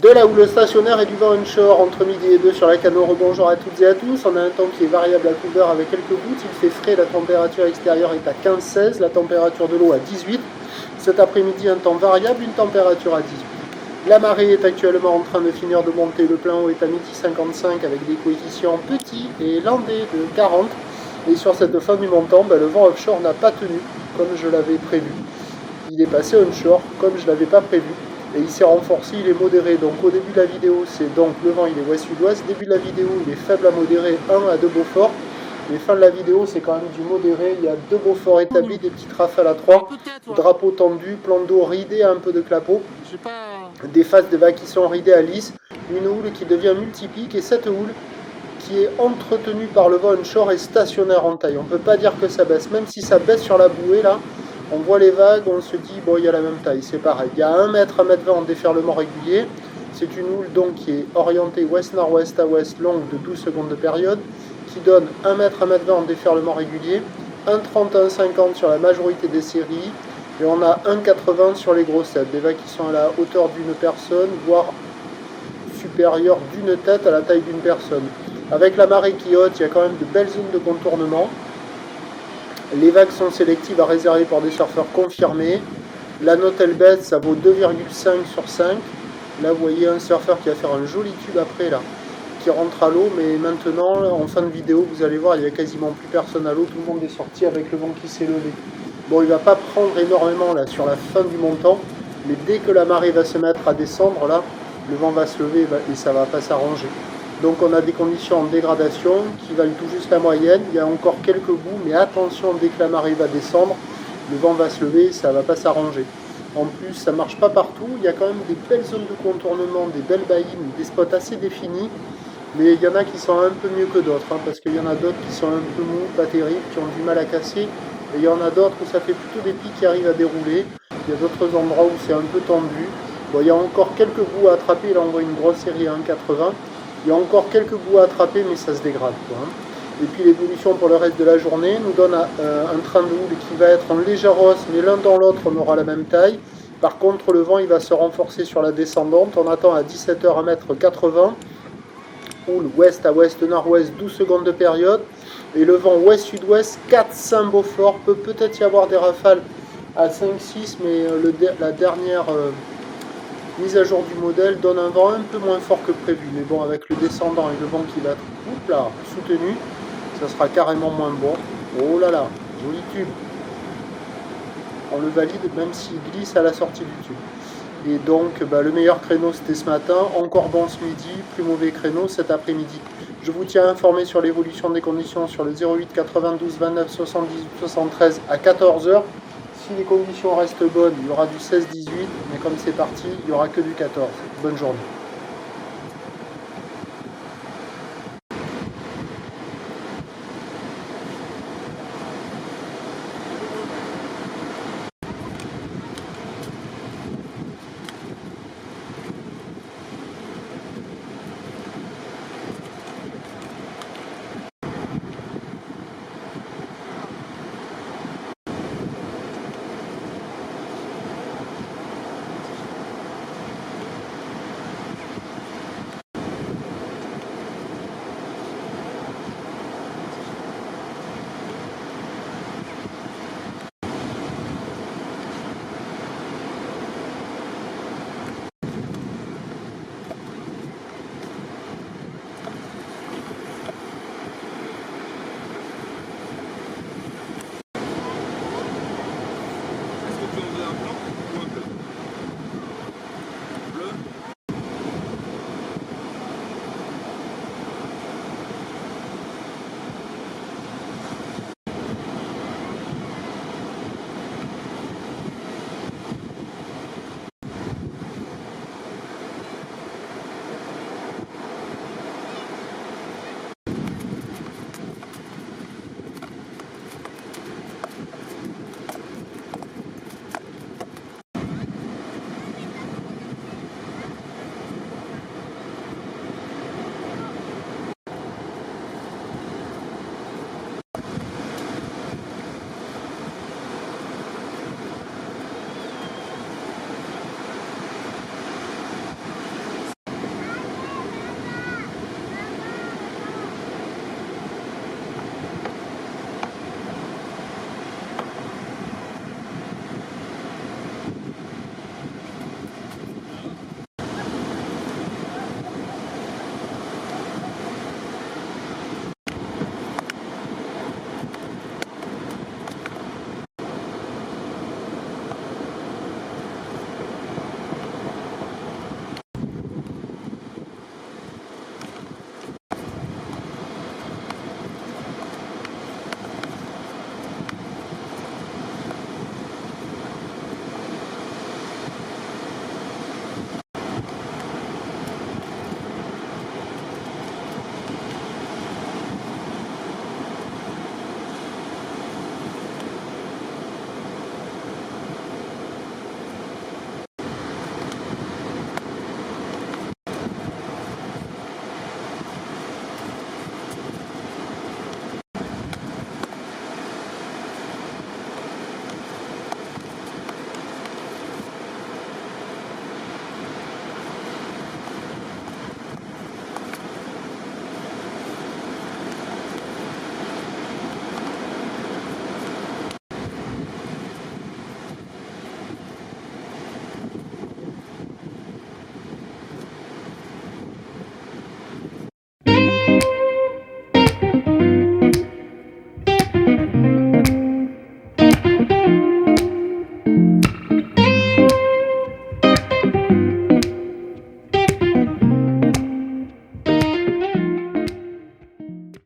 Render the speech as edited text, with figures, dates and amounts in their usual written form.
De la houle stationnaire et du vent onshore entre midi et 2 sur la Cano. Bonjour à toutes et à tous. On a un temps qui est variable à couvert avec quelques gouttes. Il fait frais, la température extérieure est à 15-16, la température de l'eau à 18. Cet après-midi, un temps variable, une température à 18. La marée est actuellement en train de finir de monter. Le plein eau est à midi 55 avec des coefficients petits et landais de 40. Et sur cette fin du montant, le vent offshore n'a pas tenu comme je l'avais prévu. Il est passé onshore comme je ne l'avais pas prévu. Et il s'est renforcé, il est modéré. Donc au début de la vidéo, c'est donc le vent, il est ouest-sud-ouest. Début de la vidéo, il est faible à modéré, 1 à 2 Beaufort. Et fin de la vidéo, c'est quand même du modéré. Il y a 2 Beaufort établis, des petites rafales à 3. Drapeau tendu, plan d'eau ridé à un peu de clapot. Des faces de vagues qui sont ridées à lisse. Une houle qui devient multipique. Et cette houle qui est entretenue par le vent onshore est stationnaire en taille. On ne peut pas dire que ça baisse. Même si ça baisse sur la bouée là, on voit les vagues, on se dit, bon, il y a la même taille, c'est pareil. Il y a 1 mètre, 1 mètre 20 en déferlement régulier. C'est une houle donc qui est orientée ouest-nord-ouest à ouest, longue de 12 secondes de période, qui donne 1 mètre, 1 mètre 20 en déferlement régulier, 1,30, 1,50 sur la majorité des séries, et on a 1,80 sur les grossettes. Des vagues qui sont à la hauteur d'une personne, voire supérieure d'une tête à la taille d'une personne. Avec la marée qui haute, il y a quand même de belles zones de contournement. Les vagues sont sélectives à réserver pour des surfeurs confirmés. La note elle baisse, ça vaut 2,5 sur 5. Là vous voyez un surfeur qui va faire un joli tube après là, qui rentre à l'eau, mais maintenant en fin de vidéo vous allez voir il n'y a quasiment plus personne à l'eau, tout le monde est sorti avec le vent qui s'est levé. Bon, il ne va pas prendre énormément là sur la fin du montant, mais dès que la marée va se mettre à descendre là, le vent va se lever et ça ne va pas s'arranger. Donc on a des conditions en dégradation qui valent tout juste la moyenne. Il y a encore quelques bouts, mais attention, dès que la marée va descendre, le vent va se lever et ça ne va pas s'arranger. En plus, ça ne marche pas partout. Il y a quand même des belles zones de contournement, des belles baïnes, des spots assez définis. Mais il y en a qui sont un peu mieux que d'autres, parce qu'il y en a d'autres qui sont un peu mous, pas terribles, qui ont du mal à casser. Et il y en a d'autres où ça fait plutôt des pics qui arrivent à dérouler. Il y a d'autres endroits où c'est un peu tendu. Bon, il y a encore quelques bouts à attraper. Là, on voit une grosse série à 1,80. Il y a encore quelques bouts à attraper, mais ça se dégrade, quoi. Et puis l'évolution pour le reste de la journée nous donne un train de houle qui va être en légère hausse, mais l'un dans l'autre, on aura la même taille. Par contre, le vent, il va se renforcer sur la descendante. On attend à 17h 1,80 m. Houle ouest à ouest, nord-ouest, 12 secondes de période. Et le vent ouest-sud-ouest, 4-5 Beaufort. Peut-être y avoir des rafales à 5-6, mais la dernière... mise à jour du modèle donne un vent un peu moins fort que prévu, mais bon, avec le descendant et le vent qui va être soutenu, ça sera carrément moins bon. Oh là là, joli tube. On le valide même s'il glisse à la sortie du tube. Et donc le meilleur créneau c'était ce matin, encore bon ce midi, plus mauvais créneau cet après-midi. Je vous tiens informé sur l'évolution des conditions sur le 08 92 29 78 73 à 14h. Si les conditions restent bonnes, il y aura du 16-18, mais comme c'est parti, il n'y aura que du 14. Bonne journée.